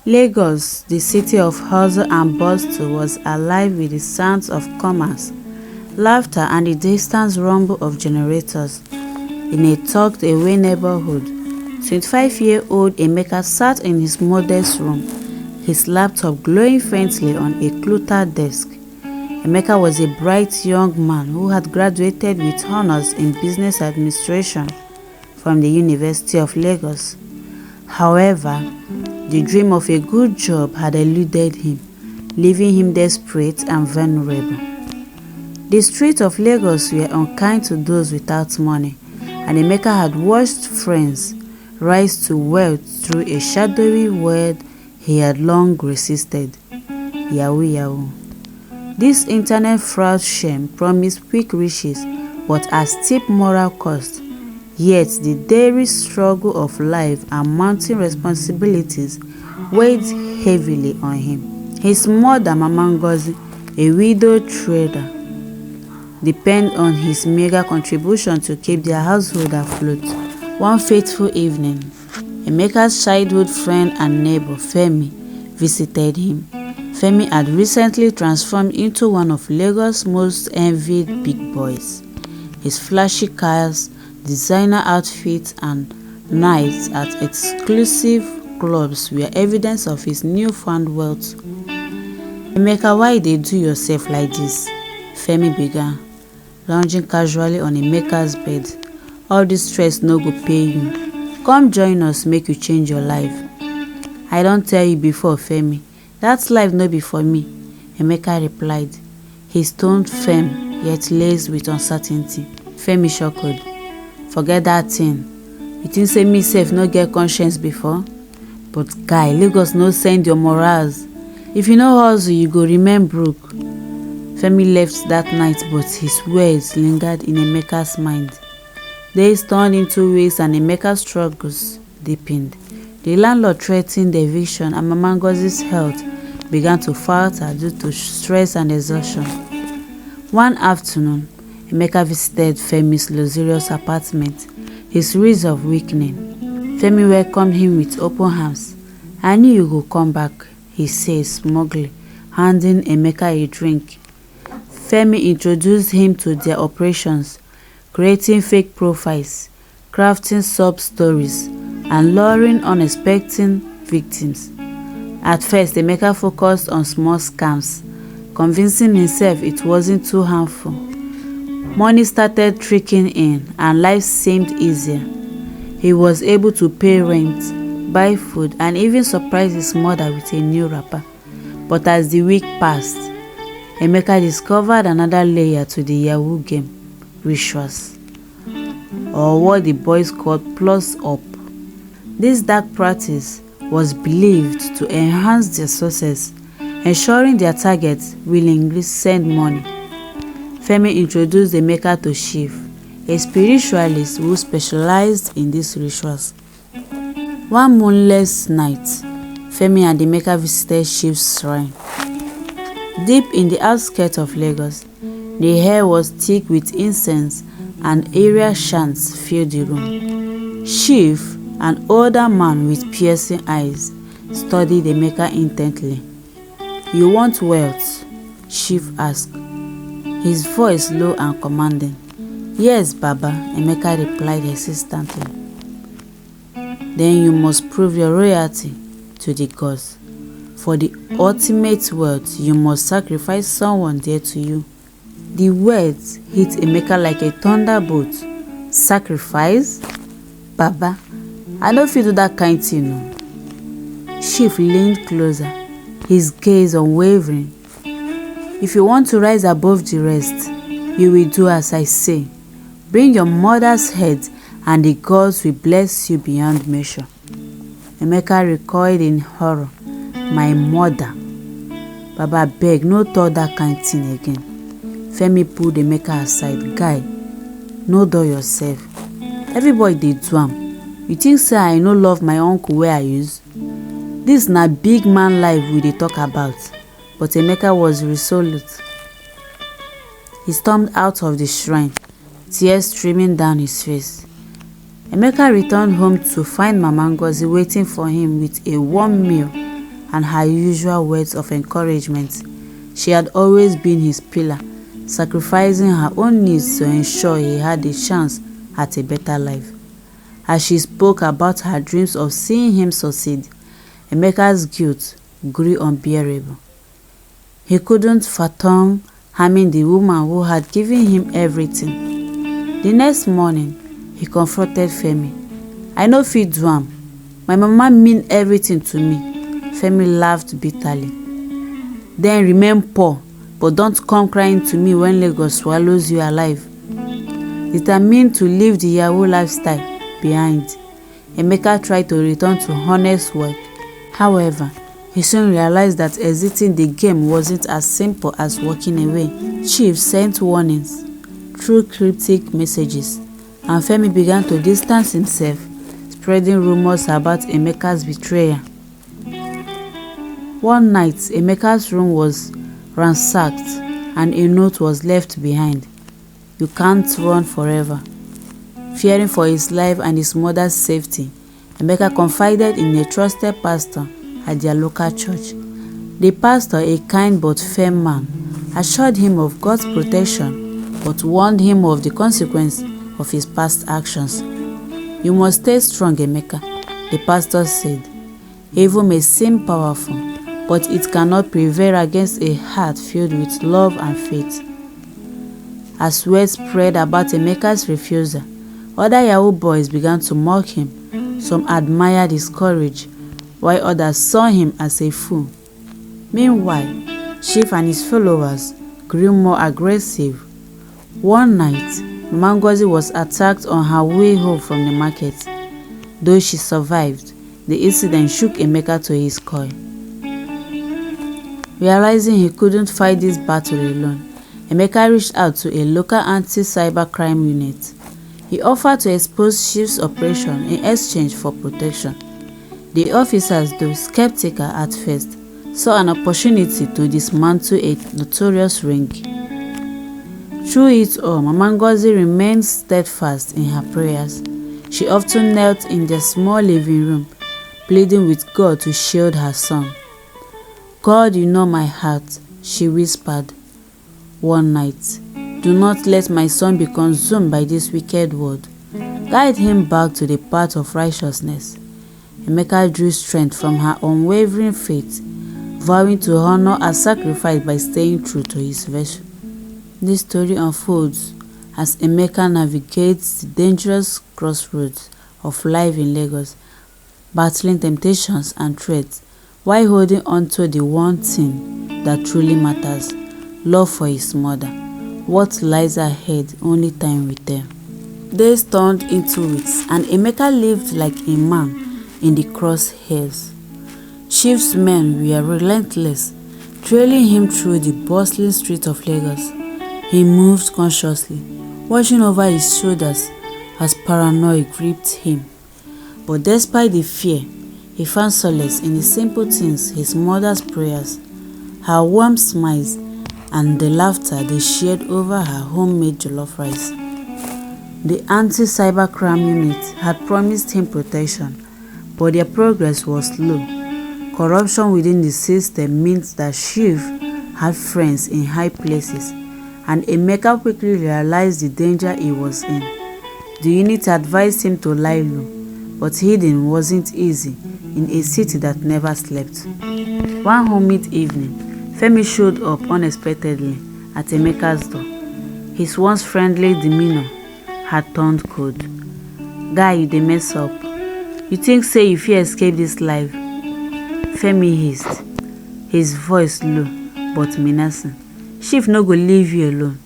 Lagos, the city of hustle and bustle, was alive with the sounds of commerce, laughter, and the distant rumble of generators. In a tucked-away neighborhood, 25-year-old Emeka sat in his modest room, his laptop glowing faintly on a cluttered desk. Emeka was a bright young man who had graduated with honors in business administration from the University of Lagos. However, the dream of a good job had eluded him, leaving him desperate and vulnerable. The streets of Lagos were unkind to those without money, and Emeka had watched friends rise to wealth through a shadowy word he had long resisted: Yahoo Yahoo. This internet fraud shame promised quick riches but at steep moral cost, yet the daily struggle of life and mounting responsibilities weighed heavily on him. His mother, Mama Ngozi, a widowed trader, depended on his meager contribution to keep their household afloat. One fateful evening, Emeka's childhood friend and neighbor, Femi, visited him. Femi had recently transformed into one of Lagos' most envied big boys. His flashy cars, designer outfits, and nights at exclusive clubs were evidence of his newfound wealth. "Emeka, why dey do yourself like this?" Femi began, lounging casually on Emeka's bed. "All this stress no go pay you. Come join us make you change your life." "I don tell you before, Femi, that life no be for me," Emeka replied, his tone firm yet laced with uncertainty. Femi chuckled. "Forget that thing. You think say me sef no get conscience before? But guy, Lagos no send your morals. If you no hustle, you go remain broke." Femi left that night, but his words lingered in Emeka's mind. Days turned into weeks and Emeka's struggles deepened. The landlord threatened eviction and Mama Ngozi's health began to falter due to stress and exhaustion. One afternoon, Emeka visited Femi's luxurious apartment, his resolve weakening. Femi welcomed him with open arms. "I knew you would come back," he said smugly, handing Emeka a drink. Femi introduced him to their operations, creating fake profiles, crafting sub-stories, and luring unexpected victims. At first, Emeka focused on small scams, convincing himself it wasn't too harmful. Money started trickling in, and life seemed easier. He was able to pay rent, buy food, and even surprise his mother with a new wrapper. But as the week passed, Emeka discovered another layer to the Yahoo game: rituals, or what the boys called plus up. This dark practice was believed to enhance their success, ensuring their targets willingly send money. Femi introduced Emeka to Chief, a spiritualist who specialized in these rituals. One moonless night, Femi and Emeka visited Chief's shrine. Deep in the outskirts of Lagos, the air was thick with incense and area chants filled the room. Chief, an older man with piercing eyes, studied Emeka intently. "You want wealth?" Chief asked, his voice low and commanding. "Yes, Baba," Emeka replied hesitantly. "Then you must prove your loyalty to the gods. For the ultimate wealth, you must sacrifice someone dear to you." The words hit Emeka like a thunderbolt. "Sacrifice? Baba, I no fit do that kind thing o." Chief leaned closer, his gaze unwavering. "If you want to rise above the rest, you will do as I say. Bring your mother's head and the gods will bless you beyond measure." Emeka recoiled in horror. "My mother? Baba, beg, no talk that kind thing again." Femi pulled Emeka aside. "Guy, no dull yourself. Everybody dey do am. You think say I no love my uncle wey I use? This na big man life we dey talk about." But Emeka was resolute. He stormed out of the shrine, tears streaming down his face. Emeka returned home to find Mama Ngozi waiting for him with a warm meal and her usual words of encouragement. She had always been his pillar, sacrificing her own needs to ensure he had a chance at a better life. As she spoke about her dreams of seeing him succeed, Emeka's guilt grew unbearable. He couldn't fathom harming the woman who had given him everything. The next morning, he confronted Femi. "I no fit do am. My mama mean everything to me." Femi laughed bitterly. "Then remain poor, but don't come crying to me when Lagos swallows you alive." Determined to leave the Yahoo lifestyle behind, Emeka tried to return to honest work. However, he soon realized that exiting the game wasn't as simple as walking away. Chief sent warnings through cryptic messages, and Femi began to distance himself, spreading rumors about Emeka's betrayal. One night, Emeka's room was ransacked and a note was left behind. "You can't run forever." Fearing for his life and his mother's safety, Emeka confided in a trusted pastor at their local church. The pastor, a kind but firm man, assured him of God's protection but warned him of the consequence of his past actions. "You must stay strong, Emeka," the pastor said. "Evil may seem powerful, but it cannot prevail against a heart filled with love and faith." As word spread about Emeka's refusal, other Yahoo boys began to mock him. Some admired his courage, while others saw him as a fool. Meanwhile, Chief and his followers grew more aggressive. One night, Ngozi was attacked on her way home from the market. Though she survived, the incident shook Emeka to his core. Realizing he couldn't fight this battle alone, Emeka reached out to a local anti-cybercrime unit. He offered to expose Chief's operation in exchange for protection. The officers, though skeptical at first, saw an opportunity to dismantle a notorious ring. Through it all, Mama Ngozi remained steadfast in her prayers. She often knelt in their small living room, pleading with God to shield her son. "God, you know my heart," she whispered one night. "Do not let my son be consumed by this wicked world. Guide him back to the path of righteousness." Emeka drew strength from her unwavering faith, vowing to honor her sacrifice by staying true to his version. This story unfolds as Emeka navigates the dangerous crossroads of life in Lagos, battling temptations and threats while holding on to the one thing that truly matters: love for his mother. What lies ahead, only time will tell. Days turned into weeks, and Emeka lived like a man in the crosshairs. Chief's men were relentless, trailing him through the bustling streets of Lagos. He moved cautiously, watching over his shoulders as paranoia gripped him. But despite the fear, he found solace in the simple things: his mother's prayers, her warm smiles, and the laughter they shared over her homemade jollof rice. The anti-cybercrime unit had promised him protection, but their progress was slow. Corruption within the system meant that Chief had friends in high places, and Emeka quickly realized the danger he was in. The unit advised him to lie low, but hiding wasn't easy in a city that never slept. One humid evening, Femi showed up unexpectedly at Emeka's door. His once friendly demeanor had turned cold. "Guy, you dey mess up. You think say you fit escape this life?" Femi hissed, his voice low but menacing. "Chief no go leave you alone.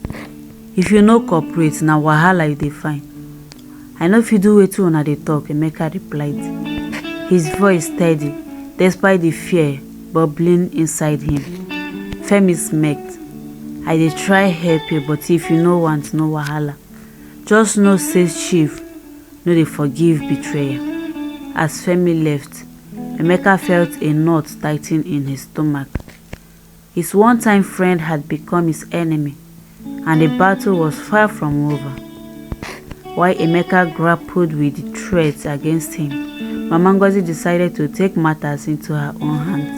If you no cooperate, na wahala you dey find." "I no fit do wetin una dey talk," Emeka replied, his voice steady despite the fear bubbling inside him. Femi smirked. "I dey try help you, but if you no want, no wahala. Just know say Chief no dey forgive betrayal." As Femi left, Emeka felt a knot tighten in his stomach. His one-time friend had become his enemy, and the battle was far from over. While Emeka grappled with the threats against him, Mama Ngozi decided to take matters into her own hands.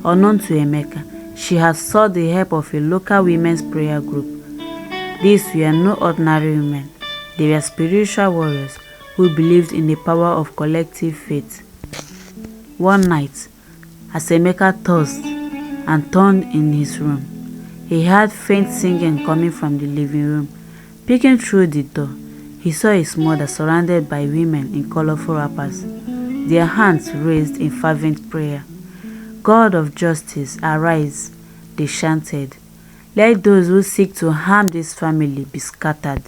Unknown to Emeka, she had sought the help of a local women's prayer group. These were no ordinary women. They were spiritual warriors who believed in the power of collective faith. One night, as Emeka tossed and turned in his room, he heard faint singing coming from the living room. Peeking through the door, he saw his mother surrounded by women in colorful wrappers, their hands raised in fervent prayer. God of justice, arise, they chanted. Let those who seek to harm this family be scattered.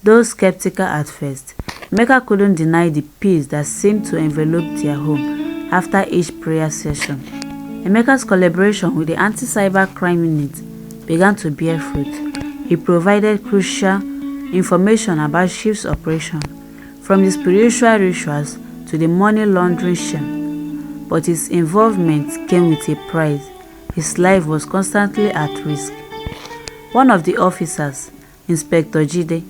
Though skeptical at first, Emeka couldn't deny the peace that seemed to envelop their home after each prayer session. Emeka's collaboration with the anti-cyber crime unit began to bear fruit. He provided crucial information about Chief's operation, from the spiritual rituals to the money laundering scheme. But his involvement came with a price. His life was constantly at risk. One of the officers, Inspector Jide,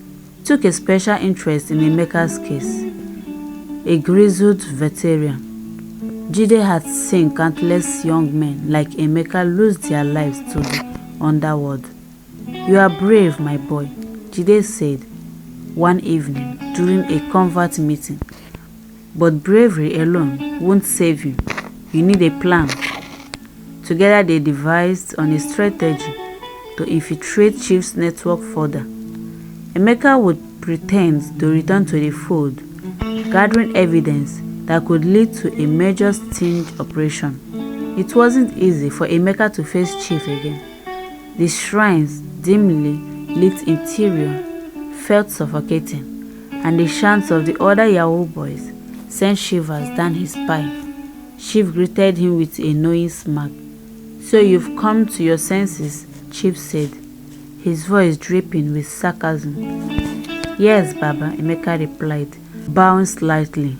took a special interest in Emeka's case. A grizzled veteran, Jide had seen countless young men like Emeka lose their lives to the underworld. You are brave, my boy, Jide said one evening during a convert meeting. But bravery alone won't save you. You need a plan. Together they devised on a strategy to infiltrate Chief's network further. Emeka would pretend to return to the fold, gathering evidence that could lead to a major sting operation. It wasn't easy for Emeka to face Chief again. The shrine's dimly lit interior felt suffocating, and the chants of the other Yahoo boys sent shivers down his spine. Chief greeted him with a knowing smirk. So you've come to your senses, Chief said, his voice dripping with sarcasm. Yes, Baba, Emeka replied, bowing slightly,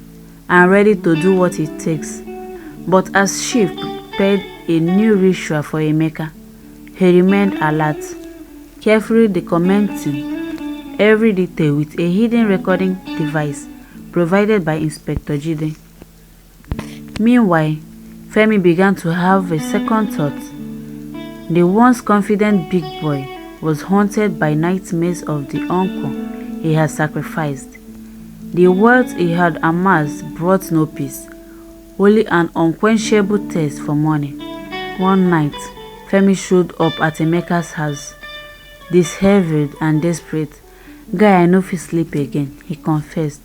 and ready to do what it takes. But as Chief prepared a new ritual for Emeka, he remained alert, carefully documenting every detail with a hidden recording device provided by Inspector Jide. Meanwhile, Femi began to have a second thought. The once confident big boy was haunted by nightmares of the uncle he had sacrificed. The wealth he had amassed brought no peace, only an unquenchable thirst for money. One night, Femi showed up at Emeka's house. Disheveled and desperate, "Guy, I no fit sleep again," he confessed,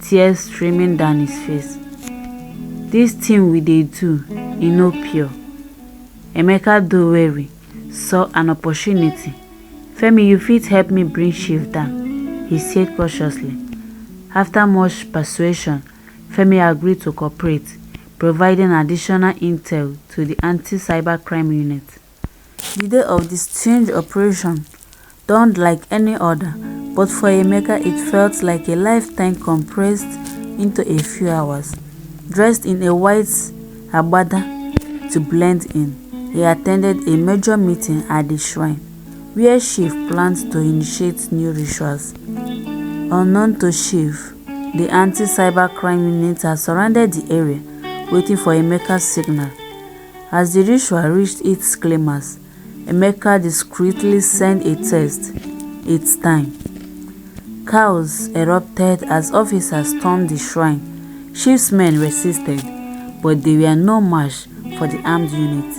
tears streaming down his face. "This thing we dey do, e no pure." Emeka, though weary, saw an opportunity. "Femi, you fit help me bring Chief down," he said cautiously. After much persuasion, Femi agreed to cooperate, providing additional intel to the anti-cybercrime unit. The day of the sting operation dawned like any other, but for Emeka it felt like a lifetime compressed into a few hours. Dressed in a white agbada to blend in, he attended a major meeting at the shrine, where Chief planned to initiate new rituals. Unknown to Chief, the anti-cybercrime unit had surrounded the area, waiting for Emeka's signal. As the ritual reached its climax, Emeka discreetly sent a test. It's time. Chaos erupted as officers stormed the shrine. Chief's men resisted, but they were no match for the armed unit.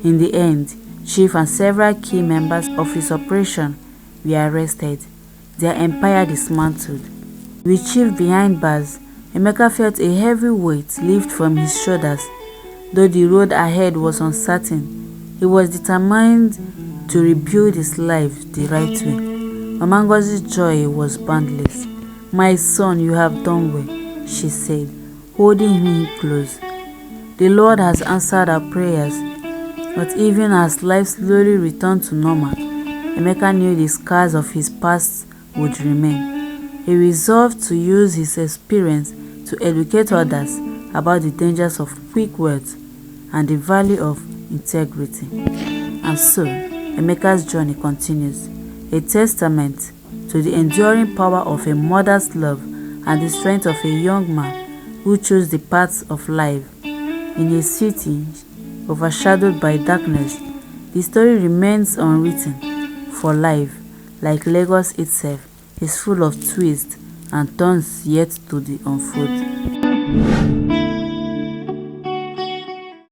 In the end, Chief and several key members of his operation were arrested, their empire dismantled. With Chief behind bars, Emeka felt a heavy weight lift from his shoulders. Though the road ahead was uncertain, he was determined to rebuild his life the right way. Mama Ngozi's joy was boundless. "My son, you have done well," she said, holding him close. "The Lord has answered our prayers." But even as life slowly returned to normal, Emeka knew the scars of his past would remain. He resolved to use his experience to educate others about the dangers of quick wealth and the value of integrity. And so, Emeka's journey continues, a testament to the enduring power of a mother's love and the strength of a young man who chose the paths of life. In a city overshadowed by darkness, the story remains unwritten for life. Like Lagos itself, is full of twists and turns yet to unfold.